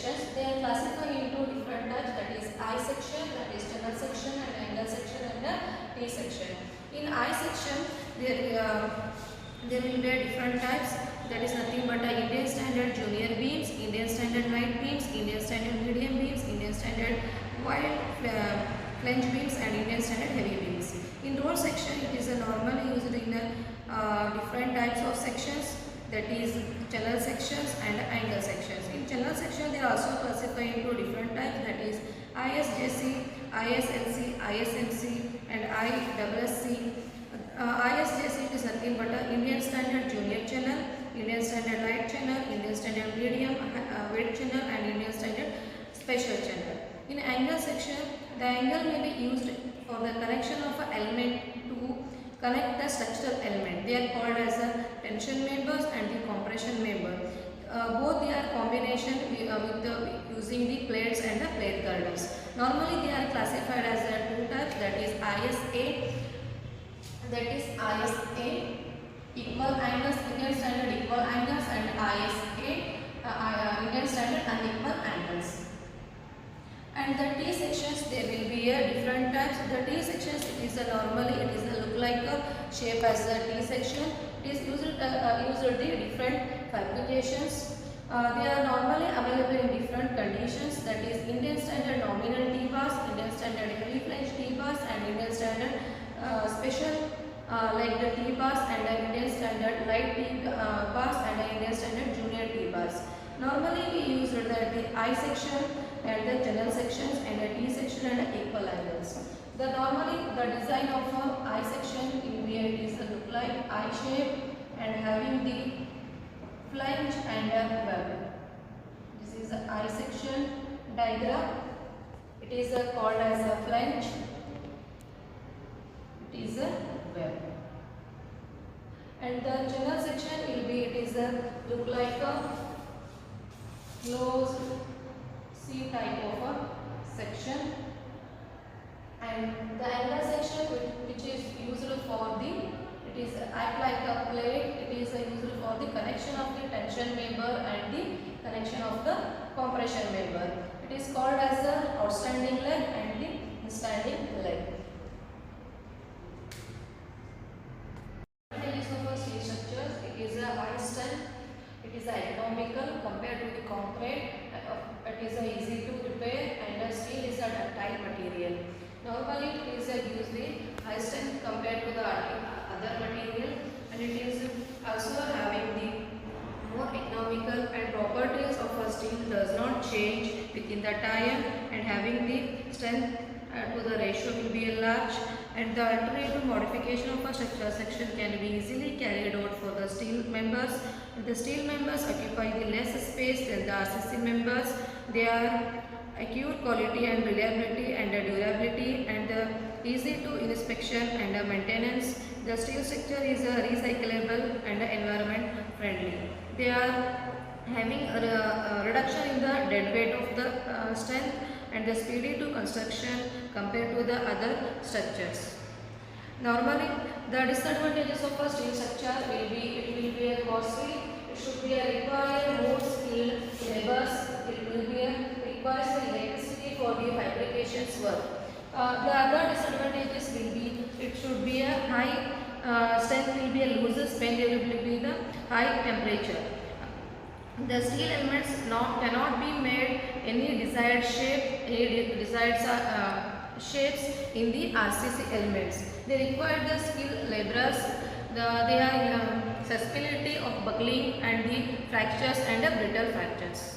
sections, they are classified into different types, that is I section, that is channel section, and angle section, and T section. In I section, there will be different types, that is nothing but Indian standard junior beams, Indian standard light beams, Indian standard medium beams, Indian standard wide flange beams, and Indian standard heavy beams. In road section, it is normally used in different types of sections, that is channel sections and angle sections. In channel section, they are also classified into different types, that is ISJC, ISLC, ISMC, and ISSC. ISJC is nothing but Indian standard junior channel, Indian standard light channel, Indian standard medium weight channel, and Indian standard special channel. In angle section, the angle may be used for the connection of an element to connect the structural element. They are called as the tension members and the compression member. Both they are combination using the plates and the plate girders. Normally they are classified as two types, that is ISA, equal angles, Indian standard equal angles, and ISA, Indian standard unequal angles. And the T sections, there will be different types. The T sections, it is normally it is look like a shape as a T section. It is used the different fabrications. They are normally available in different conditions, that is Indian standard nominal T bars, Indian standard heavy flange T bars, and Indian standard special like the T bars, and Indian standard light T bars, and Indian standard junior T bars. Normally we use the I section and the channel sections, and the T section and equal angles. Normally the design of I section in here is look like I shape and having the flange and a web. This is the I section diagram. It is called as a flange. It is a web. And the channel section will be, it is look like a closed C type of a section, and the angle section which is used for the, it is act like a plate, it is used for the connection of the tension member and the connection of the compression member. It is called as the outstanding leg and the standing leg. Advantages of steel structures, it is a high strength, it is economical compared to the concrete, it is easy to repair, and steel is a ductile material. Normally it is used the high strength compared to the other material, and it is also having the more economical, and properties of a steel does not change within the time, and having the strength to the ratio will be large, and the alternative modification of a structural section can be easily carried out for the steel members. The steel members occupy the less space than the RCC members. They are acute quality and reliability and durability, and easy to inspection and maintenance. The steel structure is recyclable and environment friendly. They are having a reduction in the dead weight of the strength, and the speedy to construction compared to the other structures. Normally, the disadvantages of a steel structure will be, it will be a costly, it should be a require more skilled laborers, it will be requires the electricity for the fabrications work. The other disadvantages will be, it should be a high strength will be a loses when there will be the high temperature. The steel elements cannot be made any desired shape, any desired shapes in the RCC elements. They require the skilled laborers. They are susceptibility of buckling and the fractures and the brittle fractures.